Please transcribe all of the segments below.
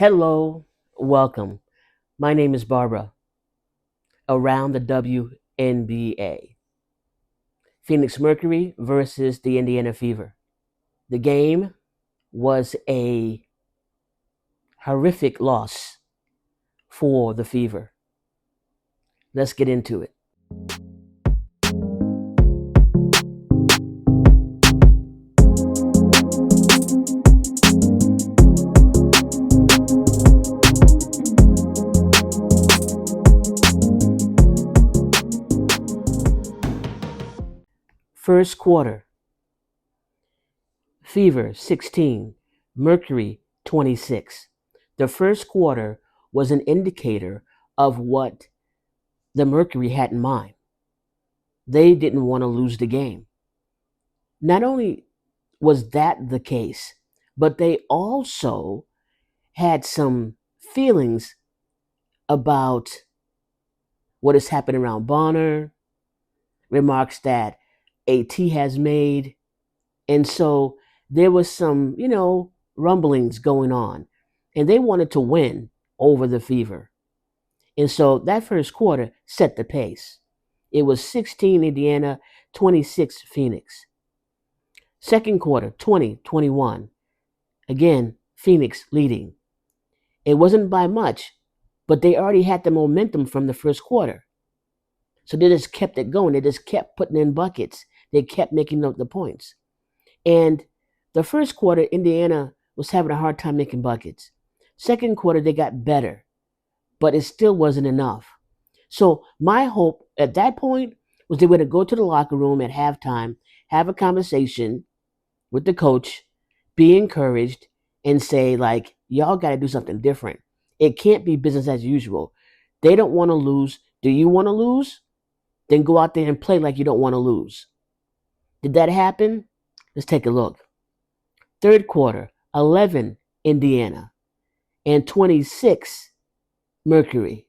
Hello, welcome. My name is Barbara. Around the WNBA. Phoenix Mercury versus the Indiana Fever. The game was a horrific loss for the Fever. Let's get into it. First quarter, Fever 16, Mercury 26. The first quarter was an indicator of what the Mercury had in mind. They didn't want to lose the game. Not only was that the case, but they also had some feelings about what has happened around Bonner, remarks that AT has made. And so there was some, rumblings going on. And they wanted to win over the Fever. And so that first quarter set the pace. It was 16 Indiana, 26 Phoenix. Second quarter, 20-21. Again, Phoenix leading. It wasn't by much, but they already had the momentum from the first quarter. So they just kept it going. They just kept putting in buckets. They kept making up the points. And the first quarter, Indiana was having a hard time making buckets. Second quarter, they got better, but it still wasn't enough. So my hope at that point was they were to go to the locker room at halftime, have a conversation with the coach, be encouraged, and say, like, y'all got to do something different. It can't be business as usual. They don't want to lose. Do you want to lose? Then go out there and play like you don't want to lose. Did that happen? Let's take a look. Third quarter, 11 Indiana and 26 Mercury.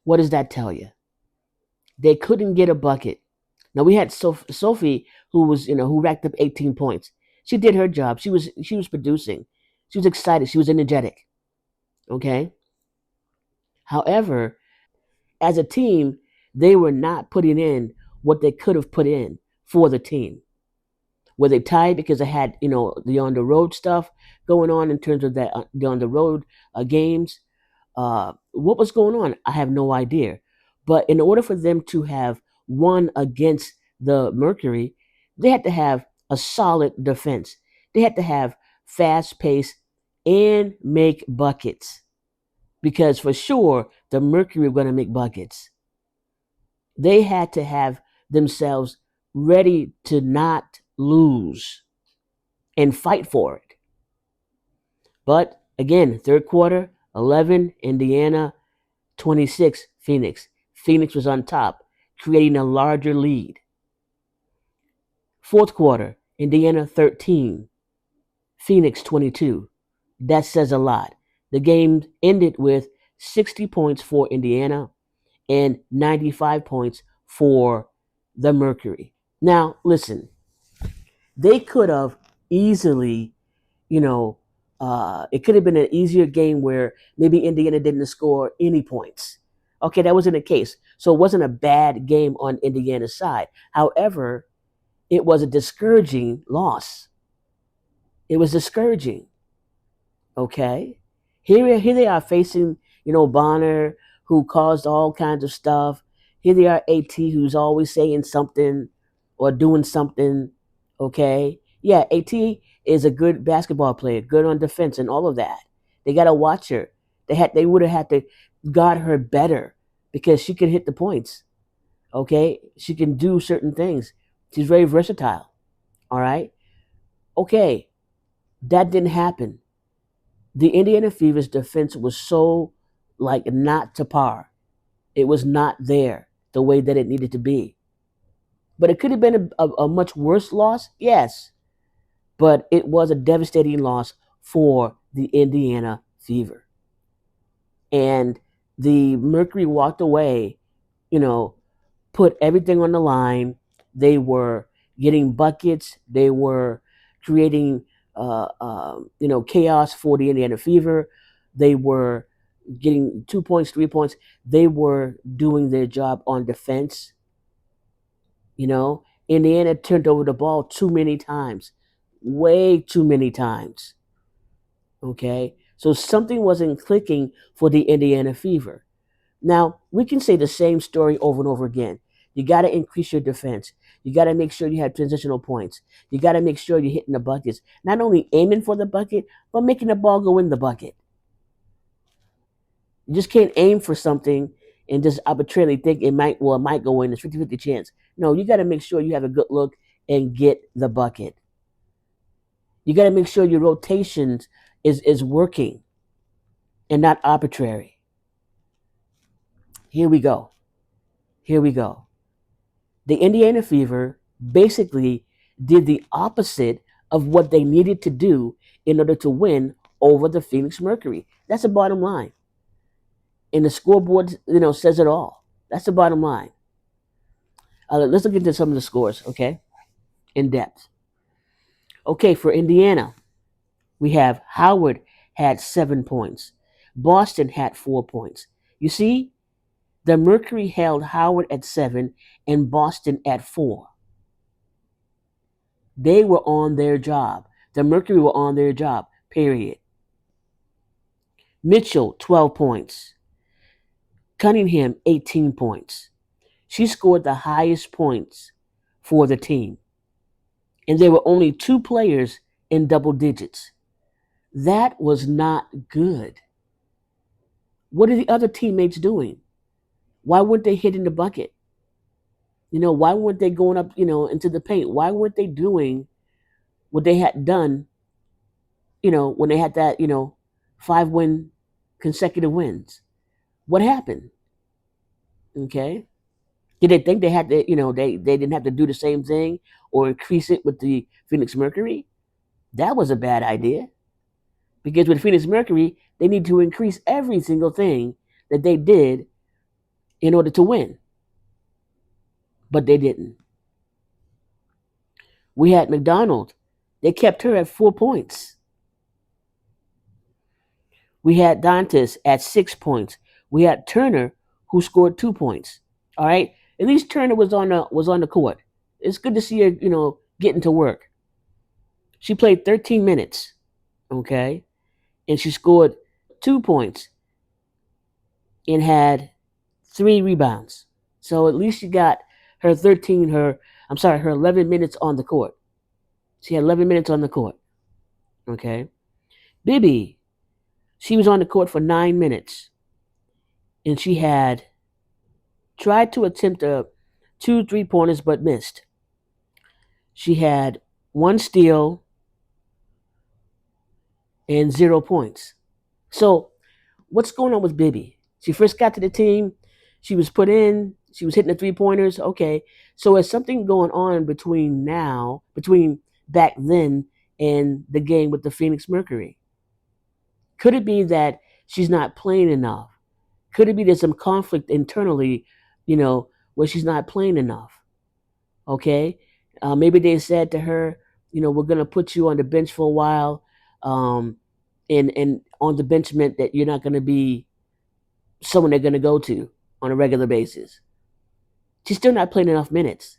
What does that tell you? They couldn't get a bucket. Now we had Sophie, who racked up 18 points. She did her job. She was producing. She was excited. She was energetic. Okay. However, as a team, they were not putting in what they could have put in for the team. Were they tied because they had, the on the road stuff going on in terms of that the on the road games? What was going on? I have no idea. But in order for them to have won against the Mercury, they had to have a solid defense. They had to have fast pace and make buckets. Because for sure, the Mercury were going to make buckets. They had to have themselves ready to not lose and fight for it. But again, third quarter, 11 Indiana, 26 Phoenix. Phoenix was on top, creating a larger lead. Fourth quarter, Indiana 13, Phoenix 22. That says a lot. The game ended with 60 points for Indiana and 95 points for the Mercury. Now, listen, they could have easily, it could have been an easier game where maybe Indiana didn't score any points. Okay, that wasn't the case. So it wasn't a bad game on Indiana's side. However, it was a discouraging loss. It was discouraging. Okay, here they are facing, Bonner, who caused all kinds of stuff. Here they are, AT, who's always saying something or doing something. Okay, yeah, AT is a good basketball player, good on defense and all of that. They got to watch her. They would have had to guard her better because she can hit the points. Okay, she can do certain things. She's very versatile. All right. Okay, that didn't happen. The Indiana Fever's defense was so like not to par. It was not there the way that it needed to be. But it could have been a much worse loss, yes. But it was a devastating loss for the Indiana Fever. And the Mercury walked away, you know, put everything on the line. They were getting buckets. They were creating, chaos for the Indiana Fever. They were getting 2 points, 3 points. They were doing their job on defense. Indiana turned over the ball too many times, way too many times. Okay, so something wasn't clicking for the Indiana Fever. Now, we can say the same story over and over again. You got to increase your defense. You got to make sure you have transitional points. You got to make sure you're hitting the buckets. Not only aiming for the bucket, but making the ball go in the bucket. You just can't aim for something and just arbitrarily think it might go in. It's 50-50 chance. No, you got to make sure you have a good look and get the bucket. You got to make sure your rotations is working and not arbitrary. Here we go. Here we go. The Indiana Fever basically did the opposite of what they needed to do in order to win over the Phoenix Mercury. That's the bottom line. And the scoreboard, says it all. That's the bottom line. Let's look into some of the scores, okay, in depth. Okay, for Indiana, we have Howard had 7 points. Boston had 4 points. You see, the Mercury held Howard at 7 and Boston at 4. They were on their job. The Mercury were on their job, period. Mitchell, 12 points. Cunningham, 18 points. She scored the highest points for the team. And there were only 2 players in double digits. That was not good. What are the other teammates doing? Why weren't they hitting the bucket? Why weren't they going up, into the paint? Why weren't they doing what they had done, when they had that, 5 consecutive wins? What happened? Okay. Did they think they had to, they didn't have to do the same thing or increase it with the Phoenix Mercury? That was a bad idea. Because with Phoenix Mercury, they need to increase every single thing that they did in order to win. But they didn't. We had McDonald. They kept her at 4 points. We had Dantas at 6 points. We had Turner, who scored 2 points. All right. At least Turner was on the court. It's good to see her, getting to work. She played 13 minutes. Okay. And she scored 2 points and had 3 rebounds. So at least she got her 11 minutes on the court. She had 11 minutes on the court. Okay. Bibby, she was on the court for 9 minutes. And she had tried to attempt 2 3-pointers but missed. She had 1 steal and 0 points. So what's going on with Bibby? She first got to the team. She was put in. She was hitting the 3-pointers. Okay. So is something going on between back then and the game with the Phoenix Mercury? Could it be that she's not playing enough? Could it be there's some conflict internally, where she's not playing enough? Okay. Maybe they said to her, we're going to put you on the bench for a while. And on the bench meant that you're not going to be someone they're going to go to on a regular basis. She's still not playing enough minutes.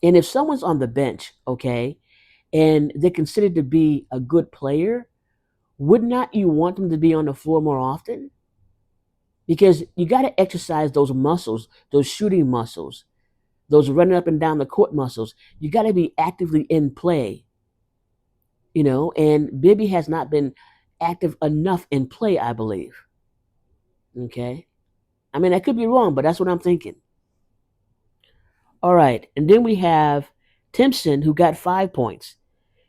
And if someone's on the bench, okay, and they're considered to be a good player, would not you want them to be on the floor more often? Because you got to exercise those muscles, those shooting muscles, those running up and down the court muscles. You got to be actively in play, and Bibby has not been active enough in play, I believe. Okay. I mean, I could be wrong, but that's what I'm thinking. All right. And then we have Timpson, who got 5 points.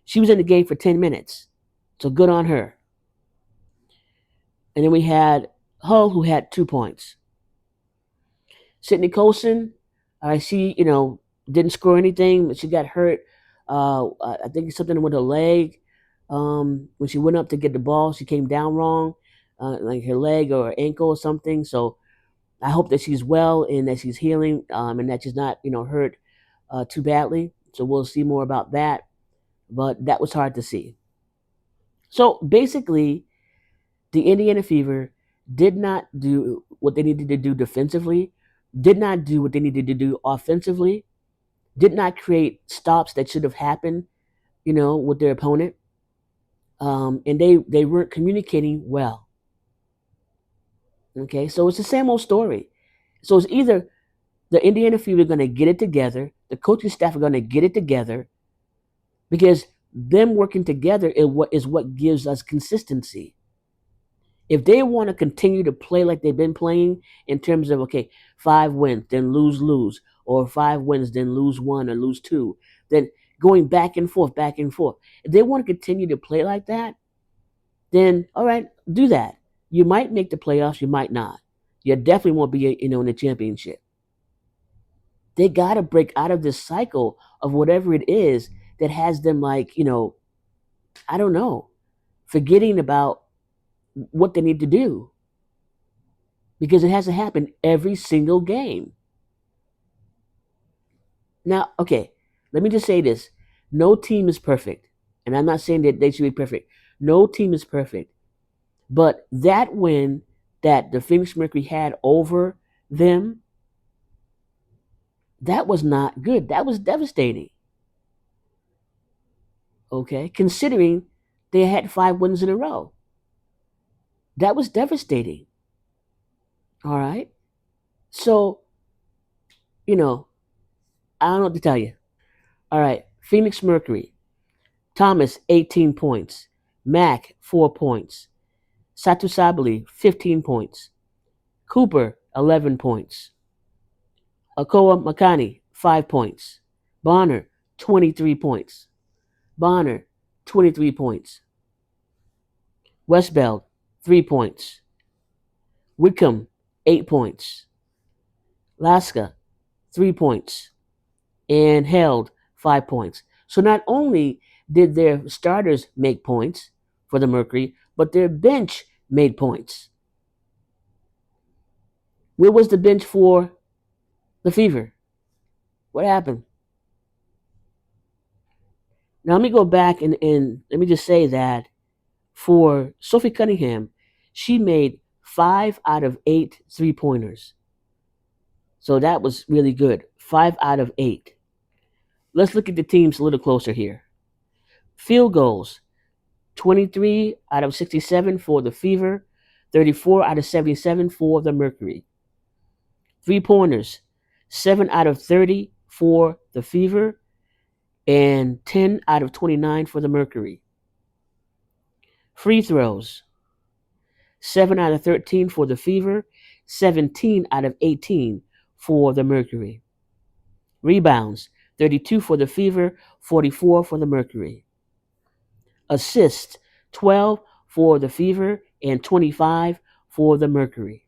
She was in the game for 10 minutes. So good on her. And then we had Hull, who had 2 points. Sydney Colson, she, didn't score anything, but she got hurt. I think something with her leg. When she went up to get the ball, she came down wrong, like her leg or her ankle or something. So I hope that she's well and that she's healing, and that she's not, hurt too badly. So we'll see more about that. But that was hard to see. So basically, The Indiana Fever did not do what they needed to do defensively, did not do what they needed to do offensively, did not create stops that should have happened, with their opponent. And they weren't communicating well. Okay, so it's the same old story. So it's either the Indiana Fever are going to get it together, the coaching staff are going to get it together, because them working together is what gives us consistency. If they want to continue to play like they've been playing in terms of, okay, 5 wins, then lose, or 5 wins, then lose one or lose two, then going back and forth. If they want to continue to play like that, then all right, do that. You might make the playoffs, you might not. You definitely won't be, in the championship. They got to break out of this cycle of whatever it is that has them like, I don't know, forgetting about what they need to do, because it has to happen every single game. Now, okay, let me just say this. No team is perfect. And I'm not saying that they should be perfect. No team is perfect. But that win that the Phoenix Mercury had over them, that was not good. That was devastating. Okay, considering they had 5 wins in a row. That was devastating. All right. So, you know, I don't know what to tell you. All right. Phoenix Mercury. Thomas, 18 points. Mack, 4 points. Satu Sabali, 15 points. Cooper, 11 points. Akoa Makani, 5 points. Bonner, 23 points. Bonner, 23 points. Westbeld, 3 points. Wickham, 8 points. Laska, 3 points. And Held, 5 points. So not only did their starters make points for the Mercury, but their bench made points. Where was the bench for the Fever? What happened? Now let me go back and let me just say that for Sophie Cunningham, she made 5 out of 8 3-pointers. So that was really good. 5 out of 8. Let's look at the teams a little closer here. Field goals, 23 out of 67 for the Fever, 34 out of 77 for the Mercury. 3-pointers, 7 out of 30 for the Fever, and 10 out of 29 for the Mercury. Free throws, 7 out of 13 for the Fever, 17 out of 18 for the Mercury. Rebounds, 32 for the Fever, 44 for the Mercury. Assists, 12 for the Fever and 25 for the Mercury.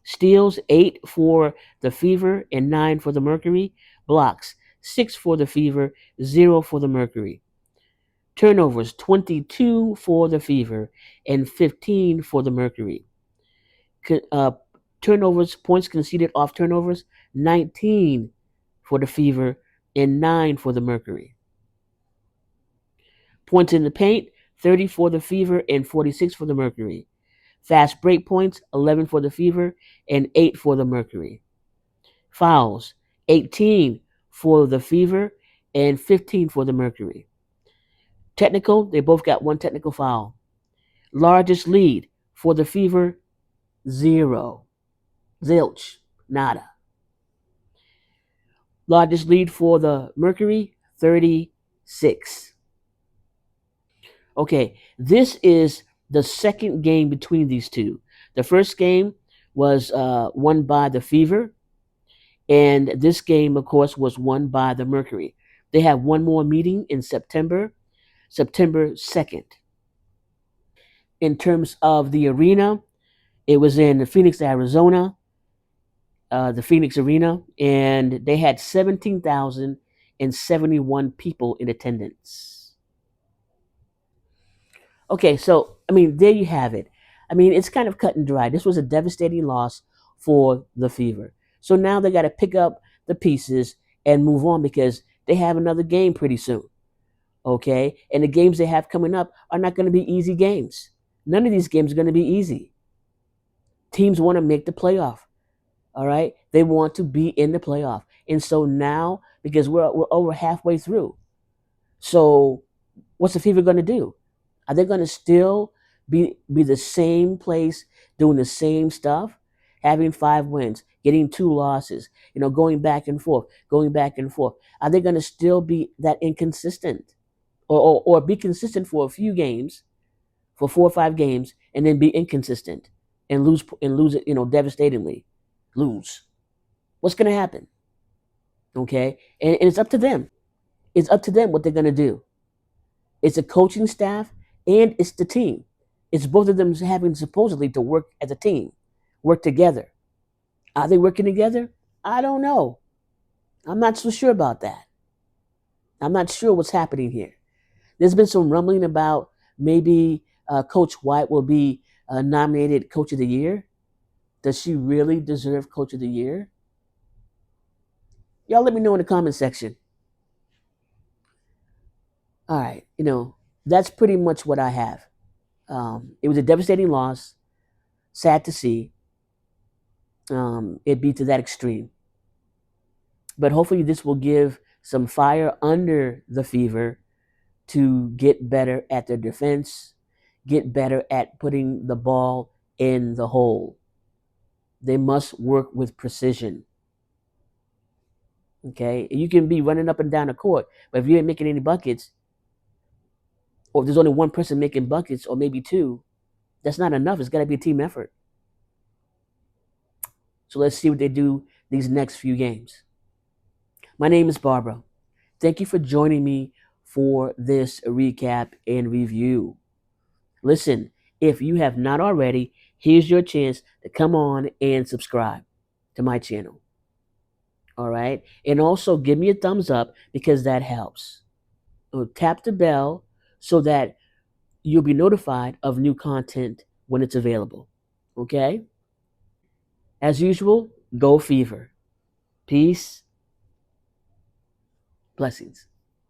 Steals, 8 for the Fever and 9 for the Mercury. Blocks, 6 for the Fever, 0 for the Mercury. Turnovers, 22 for the Fever and 15 for the Mercury. Turnovers, points conceded off turnovers, 19 for the Fever and 9 for the Mercury. Points in the paint, 30 for the Fever and 46 for the Mercury. Fast break points, 11 for the Fever and 8 for the Mercury. Fouls, 18 for the Fever and 15 for the Mercury. Technical, they both got 1 technical foul. Largest lead for the Fever, 0. Zilch, nada. Largest lead for the Mercury, 36. Okay, this is the second game between these two. The first game was won by the Fever, and this game, of course, was won by the Mercury. They have one more meeting in September 2nd. In terms of the arena, it was in Phoenix, Arizona, the Phoenix Arena, and they had 17,071 people in attendance. Okay, so I mean, there you have it. I mean, it's kind of cut and dry. This was a devastating loss for the Fever. So now they got to pick up the pieces and move on, because they have another game pretty soon. Okay, and the games they have coming up are not going to be easy games. None of these games are going to be easy. Teams want to make the playoff. All right, they want to be in the playoff, and so now because we're over halfway through, so what's the Fever going to do? Are they going to still be the same place doing the same stuff, having 5 wins, getting 2 losses, going back and forth, going back and forth? Are they going to still be that inconsistent, or be consistent for a few games, for 4 or 5 games, and then be inconsistent and lose it, devastatingly, lose? What's going to happen? Okay, and it's up to them. It's up to them what they're going to do. It's a coaching staff and it's the team. It's both of them having supposedly to work as a team, work together. Are they working together? I don't know. I'm not so sure about that. I'm not sure what's happening here. There's been some rumbling about maybe Coach White will be nominated Coach of the Year. Does she really deserve Coach of the Year? Y'all let me know in the comment section. All right, that's pretty much what I have. It was a devastating loss. Sad to see it be to that extreme. But hopefully, this will give some fire under the Fever to get better at their defense, get better at putting the ball in the hole. They must work with precision. Okay, you can be running up and down the court, but if you ain't making any buckets, or if there's only one person making buckets, or maybe two, that's not enough. It's got to be a team effort. So let's see what they do these next few games. My name is Barbara. Thank you for joining me for this recap and review. Listen, if you have not already, here's your chance to come on and subscribe to my channel. All right? And also give me a thumbs up because that helps. Tap the bell so that you'll be notified of new content when it's available. Okay? As usual, go Fever. Peace. Blessings.